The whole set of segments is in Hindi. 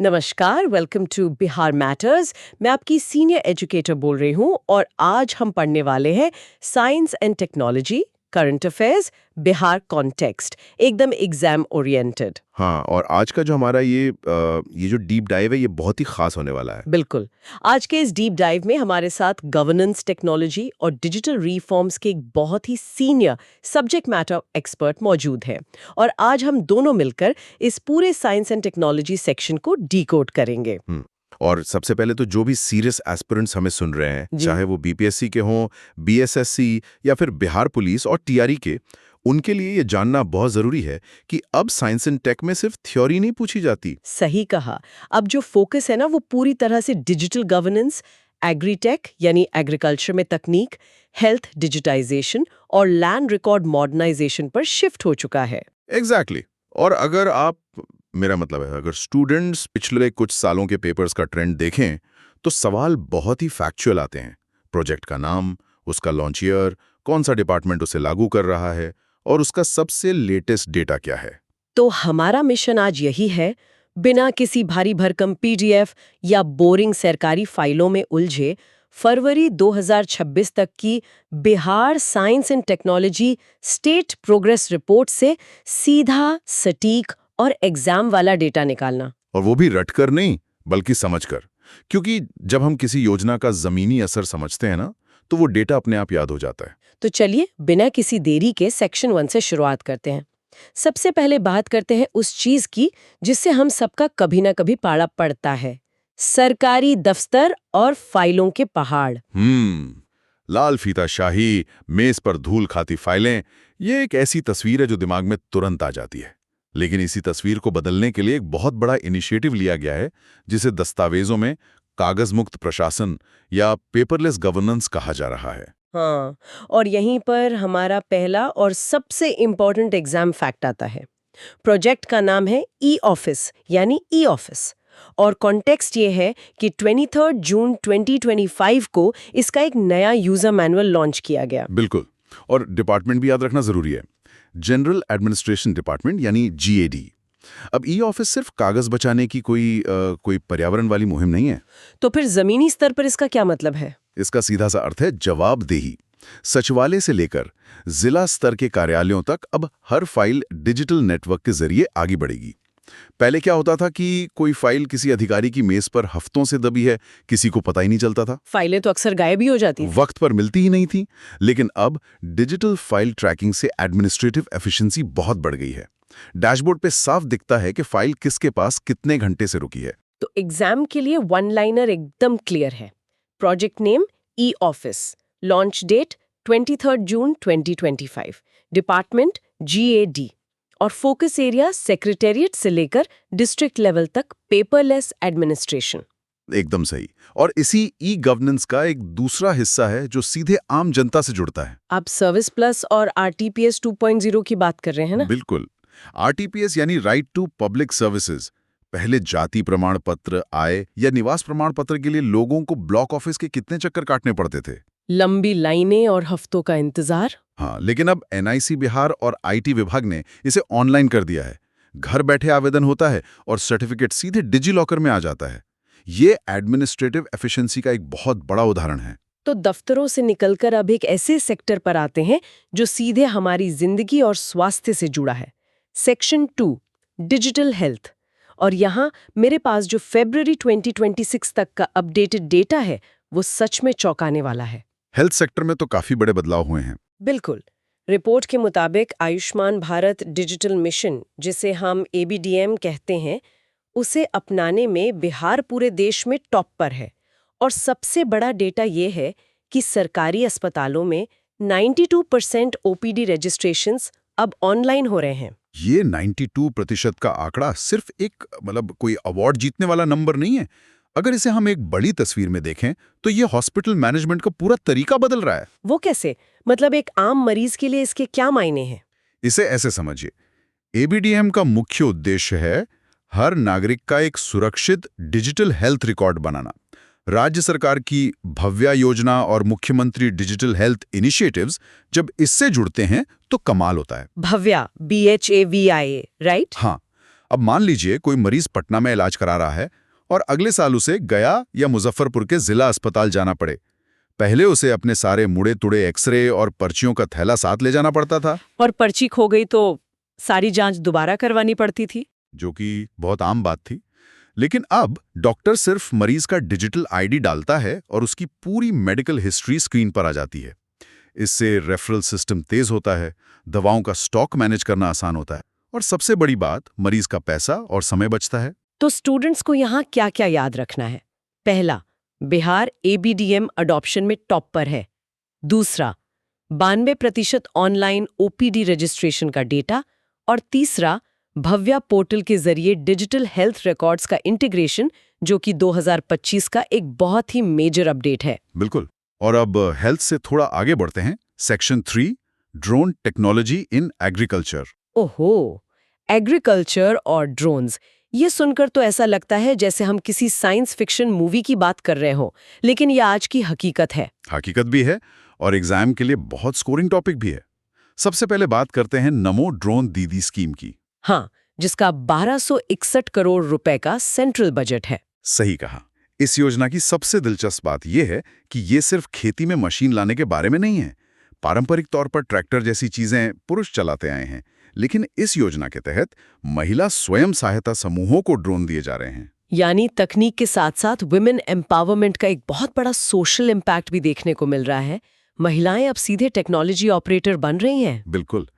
नमस्कार, वेलकम टू बिहार मैटर्स। मैं आपकी सीनियर एजुकेटर बोल रही हूँ और आज हम पढ़ने वाले हैं science and technology, current affairs, Bihar context, एकदम एग्जाम ओरिएंटेड। हाँ, और आज का जो हमारा ये जो डीप डाइव है ये बहुत ही खास होने वाला है। बिल्कुल। आज के इस डीप डाइव में हमारे साथ गवर्नेंस टेक्नोलॉजी और डिजिटल रिफॉर्म्स के एक बहुत ही सीनियर सब्जेक्ट मैटर एक्सपर्ट मौजूद हैं और आज हम दोनों मिलकर इस पूरे साइंस एंड टेक्नोलॉजी सेक्शन को डीकोड करेंगे। और सबसे पहले तो जो भी सीरियस एस्पिरेंट्स हमें सुन रहे हैं, चाहे वो बीपीएससी के हों, बीएसएससी या फिर बिहार पुलिस और टीआरई के, उनके लिए ये जानना बहुत जरूरी है कि अब साइंस एंड टेक में सिर्फ थ्योरी नहीं पूछी जाती। सही कहा। अब जो फोकस है ना वो पूरी तरह से डिजिटल गवर्नेंस, एग्रीटेक यानी एग्रीकल्चर में तकनीक, हेल्थ डिजिटाइजेशन और लैंड रिकॉर्ड मॉडर्नाइजेशन पर शिफ्ट हो चुका है। एग्जैक्टली और अगर आप मेरा मतलब है अगर स्टूडेंट्स पिछले कुछ सालों के पेपर्स का ट्रेंड देखें तो सवाल बहुत ही फैक्चुअल आते हैं। प्रोजेक्ट का नाम, उसका लॉन्च ईयर, कौन सा डिपार्टमेंट उसे लागू कर रहा है और उसका सबसे लेटेस्ट डेटा क्या है। तो हमारा मिशन आज यही है, बिना किसी भारी भरकम पीडीएफ या बोरिंग सरकारी फाइलों में उलझे फरवरी 2026 तक की Bihar science and technology state progress report से सीधा, सटीक और एग्जाम वाला डेटा निकालना। और वो भी रटकर नहीं बल्कि समझकर, क्योंकि जब हम किसी योजना का जमीनी असर समझते हैं ना तो वो डेटा अपने आप याद हो जाता है। तो चलिए बिना किसी देरी के सेक्शन 1 से शुरुआत करते हैं। सबसे पहले बात करते हैं उस चीज की जिससे हम सबका कभी ना कभी पाला पड़ता है, सरकारी दफ्तर और फाइलों के पहाड़। लाल फीता शाही, मेज पर धूल खाती फाइलें, ये एक ऐसी तस्वीर है जो दिमाग में तुरंत आ जाती है। लेकिन इसी तस्वीर को बदलने के लिए एक बहुत बड़ा इनिशिएटिव लिया गया है जिसे दस्तावेजों में कागज मुक्त प्रशासन या पेपरलेस गवर्नेंस कहा जा रहा है। हाँ, और यहीं पर हमारा पहला और सबसे इम्पोर्टेंट एग्जाम फैक्ट आता है। प्रोजेक्ट का नाम है ई ऑफिस यानी ई ऑफिस और कॉन्टेक्स्ट ये है कि 23 जून 2025 को इसका एक नया यूजर मैनुअल लॉन्च किया गया। बिल्कुल, और डिपार्टमेंट भी याद रखना जरूरी है, जनरल एडमिनिस्ट्रेशन डिपार्टमेंट यानी जीएडी। अब ई ऑफिस सिर्फ कागज बचाने की कोई पर्यावरण वाली मुहिम नहीं है। तो फिर जमीनी स्तर पर इसका क्या मतलब है? इसका सीधा सा अर्थ है जवाबदेही। सचिवालय से लेकर जिला स्तर के कार्यालयों तक अब हर फाइल डिजिटल नेटवर्क के जरिए आगे बढ़ेगी। पहले क्या होता था कि कोई फाइल किसी अधिकारी की मेज पर हफ्तों से दबी है, किसी को पता ही नहीं चलता था। फाइलें तो अक्सर गायब ही हो जाती थी, वक्त पर मिलती ही नहीं थी। लेकिन अब डिजिटल फाइल ट्रैकिंग से एडमिनिस्ट्रेटिव एफिशिएंसी बहुत बढ़ गई है। डैशबोर्ड पे साफ दिखता है कि फाइल किसके पास कितने घंटे से रुकी है। तो एग्जाम के लिए वन लाइनर एकदम क्लियर है। Project name e office, launch date 23 June 2025, department GAD और फोकस एरिया सेक्रेटेरिएट से लेकर डिस्ट्रिक्ट लेवल तक पेपरलेस एडमिनिस्ट्रेशन। एकदम सही। और इसी ई गवर्नेंस का एक दूसरा हिस्सा है जो सीधे आम जनता से जुड़ता है। आप सर्विस प्लस और आरटीपीएस 2.0 की बात कर रहे हैं ना? बिल्कुल। आरटीपीएस यानी राइट टू पब्लिक सर्विसेज। पहले जाति प्रमाण पत्र, आय या निवास प्रमाण पत्र के लिए लोगों को ब्लॉक ऑफिस के कितने चक्कर काटने पड़ते थे, लंबी लाइनें और हफ्तों का इंतजार। हाँ, लेकिन अब एनआईसी बिहार और आईटी विभाग ने इसे ऑनलाइन कर दिया है। घर बैठे आवेदन होता है और सर्टिफिकेट सीधे डिजी लॉकर में आ जाता है। ये एडमिनिस्ट्रेटिव एफिशिएंसी का एक बहुत बड़ा उदाहरण है। तो दफ्तरों से निकलकर अब एक ऐसे सेक्टर पर आते हैं जो सीधे हमारी जिंदगी और स्वास्थ्य से जुड़ा है। Section 2, digital health. और यहाँ मेरे पास जो फरवरी 2026 तक का अपडेटेड डेटा है वो सच में चौंकाने वाला है। हेल्थ सेक्टर में तो काफी बड़े बदलाव हुए हैं। बिल्कुल। रिपोर्ट के मुताबिक आयुष्मान भारत डिजिटल मिशन, जिसे हम एबीडीएम कहते हैं, उसे अपनाने में बिहार पूरे देश में टॉप पर है। और सबसे बड़ा डेटा ये है कि सरकारी अस्पतालों में 92% ओपीडी रजिस्ट्रेशंस अब ऑनलाइन हो रहे हैं। ये 92% का आंकड़ा सिर्फ एक कोई अवार्ड जीतने वाला नंबर नहीं है। अगर इसे हम एक बड़ी तस्वीर में देखें तो ये हॉस्पिटल मैनेजमेंट का पूरा तरीका बदल रहा है। वो कैसे? मतलब एक आम मरीज के लिए इसके क्या मायने हैं? इसे ऐसे समझिए, एबीडीएम का मुख्य उद्देश्य है हर नागरिक का एक सुरक्षित डिजिटल हेल्थ रिकॉर्ड बनाना। राज्य सरकार की भव्या योजना और मुख्यमंत्री डिजिटल हेल्थ इनिशिएटिव्स जब इससे जुड़ते हैं तो कमाल होता है। Bhavya, BHAVIA, right? हाँ, अब मान लीजिए कोई मरीज पटना में इलाज करा रहा है और अगले साल उसे गया या मुजफ्फरपुर के जिला अस्पताल जाना पड़े। पहले उसे अपने सारे मुड़े तुड़े एक्सरे और पर्चियों का थैला साथ ले जाना पड़ता था, और पर्ची खो गई तो सारी जांच दोबारा करवानी पड़ती थी, जो कि बहुत आम बात थी। लेकिन अब डॉक्टर सिर्फ मरीज का डिजिटल आईडी डालता है और उसकी पूरी मेडिकल हिस्ट्री स्क्रीन पर आ जाती है। इससे रेफरल सिस्टम तेज होता है, दवाओं का स्टॉक मैनेज करना आसान होता है और सबसे बड़ी बात, मरीज का पैसा और समय बचता है। तो स्टूडेंट्स को यहाँ क्या क्या याद रखना है? पहला, बिहार ABDM अडॉप्शन में टॉप पर है। दूसरा, 92% ऑनलाइन OPD रजिस्ट्रेशन का डेटा। और तीसरा, भव्या पोर्टल के जरिए डिजिटल हेल्थ रिकॉर्ड्स का इंटीग्रेशन, जो कि 2025 का एक बहुत ही मेजर अपडेट है। बिल्कुल। और अब हेल्थ से थोड़ा आगे बढ़ते हैं। Section 3, drone technology in agriculture. ओहो, एग्रीकल्चर और ड्रोन्स, ये सुनकर तो ऐसा लगता है जैसे हम किसी साइंस फिक्शन मूवी की बात कर रहे हो, लेकिन ये आज की हकीकत है। हकीकत भी है और एग्जाम के लिए बहुत स्कोरिंग टॉपिक भी है। सबसे पहले बात करते हैं नमो ड्रोन दीदी स्कीम की। हाँ, जिसका 1261 करोड़ रुपए का सेंट्रल बजट है। सही कहा। इस योजना की सबसे दिलचस्प बात यह है कि ये सिर्फ खेती में मशीन लाने के बारे में नहीं है। पारंपरिक तौर पर ट्रैक्टर जैसी चीजें पुरुष चलाते आए हैं, लेकिन इस योजना के तहत महिला स्वयं सहायता समूहों को ड्रोन दिए जा रहे हैं। यानी तकनीक के साथ साथ वुमेन एम्पावरमेंट का एक बहुत बड़ा सोशल इम्पैक्ट भी देखने को मिल रहा है। महिलाएं अब सीधे टेक्नोलॉजी ऑपरेटर बन रही हैं। बिल्कुल।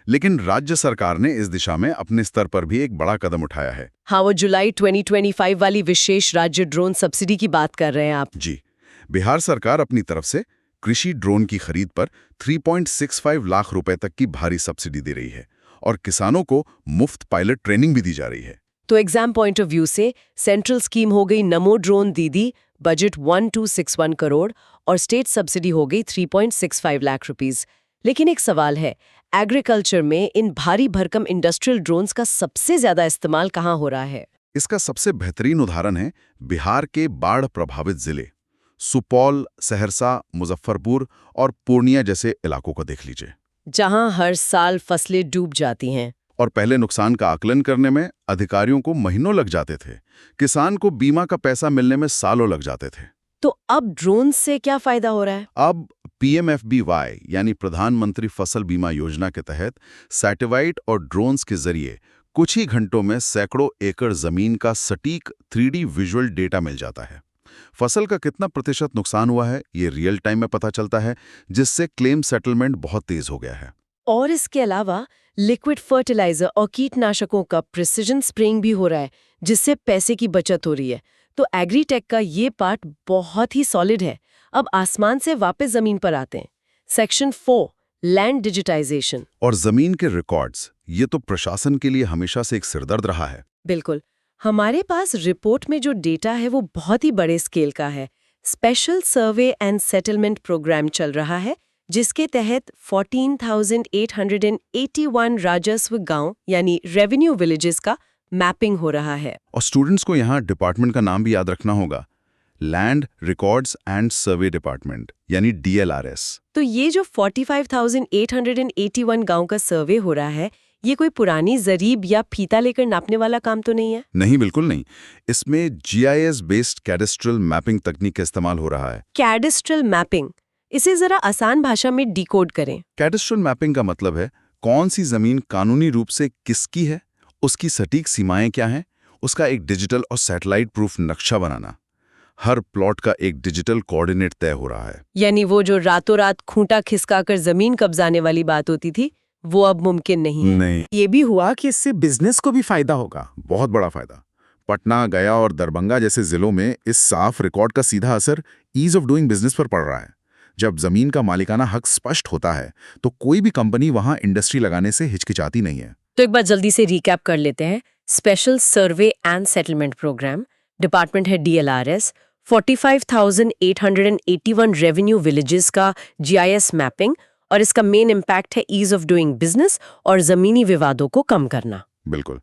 लेकिन राज्य सरकार ने इस दिशा में अपने स्तर पर भी एक बड़ा कदम उठाया है। हाँ, वो जुलाई 2025 वाली विशेष राज्य ड्रोन सब्सिडी की बात कर रहे हैं आप। जी, बिहार सरकार अपनी तरफ से कृषि ड्रोन की खरीद पर 3.65 लाख रुपए तक की भारी सब्सिडी दे रही है और किसानों को मुफ्त पायलट ट्रेनिंग भी दी जा रही है। तो एग्जाम पॉइंट ऑफ व्यू से सेंट्रल स्कीम हो गई नमो ड्रोन दीदी, बजट 1261 करोड़, और स्टेट सब्सिडी हो गई 3.65 लाख रुपीस। लेकिन एक सवाल है, एग्रीकल्चर में इन भारी भरकम इंडस्ट्रियल ड्रोन्स का सबसे ज्यादा इस्तेमाल कहाँ हो रहा है? इसका सबसे बेहतरीन उदाहरण है बिहार के बाढ़ प्रभावित जिले सुपौल, सहरसा, मुजफ्फरपुर और पूर्णिया जैसे इलाकों को देख लीजिए, जहां हर साल फसलें डूब जाती हैं। और पहले नुकसान का आकलन करने में अधिकारियों को महीनों लग जाते थे। किसान को बीमा का पैसा मिलने में सालों लग जाते थे। तो अब ड्रोन से क्या फायदा हो रहा है? अब PMFBY यानी प्रधानमंत्री फसल बीमा योजना के तहत सैटेलाइट और ड्रोन्स के जरिए कुछ ही घंटों में सैकड़ों एकड़ जमीन का सटीक 3D विजुअल डेटा मिल जाता है। फसल का कितना प्रतिशत नुकसान हुआ है ये रियल टाइम में पता चलता है, जिससे क्लेम सेटलमेंट बहुत तेज हो गया है। और इसके अलावा लिक्विड फर्टिलाइजर और कीटनाशकों का प्रिसिजन स्प्रेइंग भी हो रहा है, जिससे पैसे की बचत हो रही है। तो एग्रीटेक का ये पार्ट बहुत ही सॉलिड है। अब आसमान से वापस जमीन पर आते हैं। सेक्शन 4, लैंड डिजिटाइजेशन और जमीन के रिकॉर्ड्स, ये तो प्रशासन के लिए हमेशा से एक सिरदर्द रहा है। बिल्कुल। हमारे पास रिपोर्ट में जो डेटा है वो बहुत ही बड़े स्केल का है। Special survey and settlement programme चल रहा है, जिसके तहत 14,881 राजस्व गांव यानी रेवेन्यू विलेजेस का मैपिंग हो रहा है। और स्टूडेंट्स को यहाँ डिपार्टमेंट का नाम भी याद रखना होगा, land records and survey department यानी DLRS। तो ये जो 45,881 गांव का सर्वे हो रहा है, ये कोई पुरानी जरीब या फीता लेकर नापने वाला काम तो नहीं है? नहीं, बिल्कुल नहीं। इसमें GIS बेस्ड कैडेस्ट्रल मैपिंग तकनीक का इस्तेमाल हो रहा है। कैडेस्ट्रल मैपिंग, इसे जरा आसान भाषा में डिकोड करें। कैडेस्ट्रल मैपिंग का मतलब है कौन सी जमीन कानूनी रूप से किसकी है, उसकी सटीक सीमाएं क्या हैं, उसका एक डिजिटल और सैटेलाइट प्रूफ नक्शा बनाना। हर प्लॉट का एक डिजिटल कोऑर्डिनेट तय हो रहा है। यानी वो जो रातों रात खूंटा खिसकाकर जमीन कब्जाने वाली बात होती थी, वो अब मुमकिन नहीं है। नहीं, ये भी हुआ कि इससे बिजनेस को भी फायदा होगा। बहुत बड़ा फायदा। पटना, गया और दरभंगा जैसे जिलों में इस साफ रिकॉर्ड का सीधा असर ईज ऑफ डूइंग बिजनेस पर पड़ रहा है। जब जमीन का मालिकाना हक स्पष्ट होता है तो कोई भी कंपनी वहां इंडस्ट्री लगाने से हिचकिचाती नहीं है। तो एक बार जल्दी से रिकैप कर लेते हैं। Special survey and settlement programme, department है DLRS, 45,881 रेवेन्यू विलेजेस का GIS मैपिंग, और इसका मेन इम्पैक्ट है ईज ऑफ डूइंग बिजनेस और जमीनी विवादों को कम करना। बिल्कुल।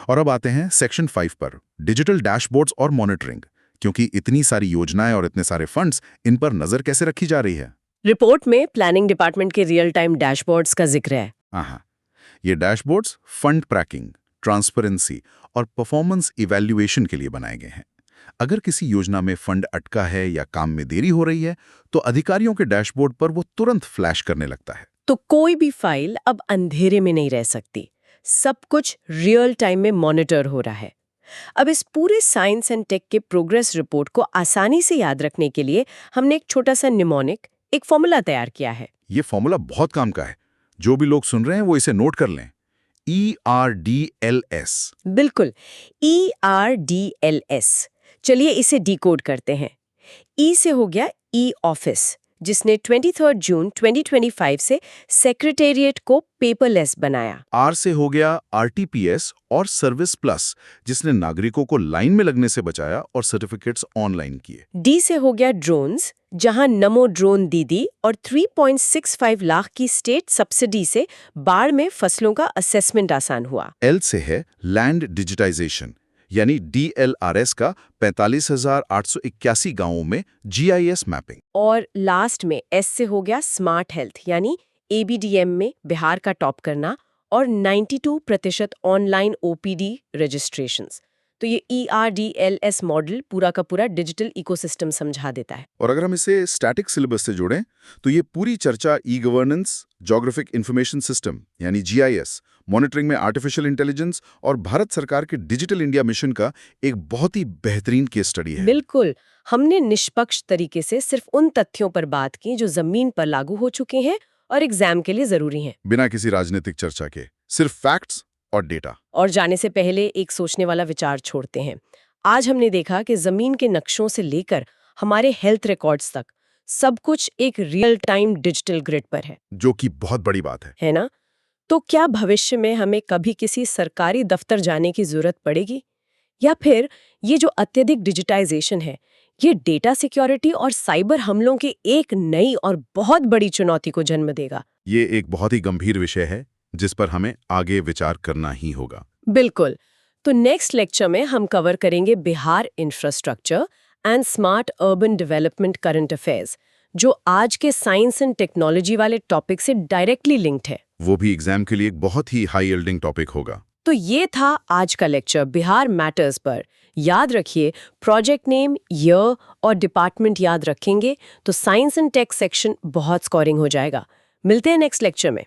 और अब आते हैं सेक्शन 5 पर, डिजिटल डैशबोर्ड्स और मॉनिटरिंग। क्योंकि इतनी सारी योजनाएं और इतने सारे फंड्स, इन पर नजर कैसे रखी जा रही है? रिपोर्ट में प्लानिंग डिपार्टमेंट के रियल टाइम डैशबोर्ड्स का जिक्र है। हाँ, ये डैशबोर्ड्स फंड ट्रैकिंग, ट्रांसपेरेंसी और परफॉर्मेंस इवैल्यूएशन के लिए बनाए गए हैं। अगर किसी योजना में फंड अटका है या काम में देरी हो रही है, तो अधिकारियों के डैशबोर्ड पर वो तुरंत फ्लैश करने लगता है। तो कोई भी फाइल अब अंधेरे में नहीं रह सकती। सब कुछ रियल टाइम में मॉनिटर हो रहा है। अब इस पूरे साइंस एंड टेक के प्रोग्रेस रिपोर्ट को आसानी से याद रखने के लिए हमने एक छोटा सा निमोनिक, एक फॉर्मूला तैयार किया है। ये फॉर्मूला बहुत काम का है। जो भी लोग सुन रहे हैं वो इसे नोट कर लें। ERDLS। बिल्कुल, ERDLS। चलिए इसे डिकोड करते हैं। ई से हो गया ई ऑफिस, जिसने 23 जून 2025 से सेक्रेटेरिएट को पेपरलेस बनाया। R से हो गया RTPS और सर्विस प्लस, जिसने नागरिकों को लाइन में लगने से बचाया और सर्टिफिकेट्स ऑनलाइन किए। डी से हो गया ड्रोन्स, जहां नमो ड्रोन दीदी और 3.65 लाख की स्टेट सब्सिडी से बाढ़ में फसलों का असेसमेंट आसान हुआ। L से है लैंड डिजिटाइजेशन, यानी DLRS का 45,881 गांवों में GIS मैपिंग। और लास्ट में एस से हो गया स्मार्ट हेल्थ, यानी ABDM में बिहार का टॉप करना और 92% ऑनलाइन OPD रजिस्ट्रेशंस। तो ये ERDLS मॉडल पूरा का पूरा डिजिटल इकोसिस्टम समझा देता है। और अगर हम इसे स्टैटिक सिलेबस से जोड़ें, तो ये पूरी चर्चा ई-गवर्नेंस, ज्योग्राफिक इंफॉर्मेशन सिस्टम यानी GIS, मॉनिटरिंग में आर्टिफिशियल इंटेलिजेंस और भारत सरकार के डिजिटल इंडिया मिशन का एक बहुत ही बेहतरीन केस स्टडी है। बिल्कुल, हमने निष्पक्ष तरीके से सिर्फ उन तथ्यों पर बात की जो जमीन पर लागू हो चुके हैं और एग्जाम के लिए जरूरी हैं। बिना किसी राजनीतिक चर्चा के, सिर्फ फैक्ट्स और डेटा। और जाने से पहले एक सोचने वाला विचार छोड़ते हैं। आज हमने देखा कि जमीन के नक्शों से लेकर हमारे हेल्थ रिकॉर्ड्स तक सब कुछ एक रियल टाइम डिजिटल ग्रिड पर है, जो कि बहुत बड़ी बात है ना? तो क्या भविष्य में हमें कभी किसी सरकारी दफ्तर जाने की जरूरत पड़ेगी? या फिर ये जो अत्यधिक डिजिटाइजेशन है, ये डेटा सिक्योरिटी और साइबर हमलों की एक नई और बहुत बड़ी चुनौती को जन्म देगा? ये एक बहुत ही गंभीर विषय है जिस पर हमें आगे विचार करना ही होगा। बिल्कुल। तो नेक्स्ट लेक्चर में हम कवर करेंगे Bihar infrastructure and smart urban development current affairs, जो आज के साइंस एंड टेक्नोलॉजी वाले टॉपिक से डायरेक्टली लिंक्ड है। वो भी एग्जाम के लिए एक बहुत ही हाई यील्डिंग टॉपिक होगा। तो ये था आज का लेक्चर बिहार मैटर्स पर। याद रखिए, प्रोजेक्ट नेम, ईयर और डिपार्टमेंट याद रखेंगे तो साइंस एंड टेक सेक्शन बहुत स्कोरिंग हो जाएगा। मिलते हैं नेक्स्ट लेक्चर में।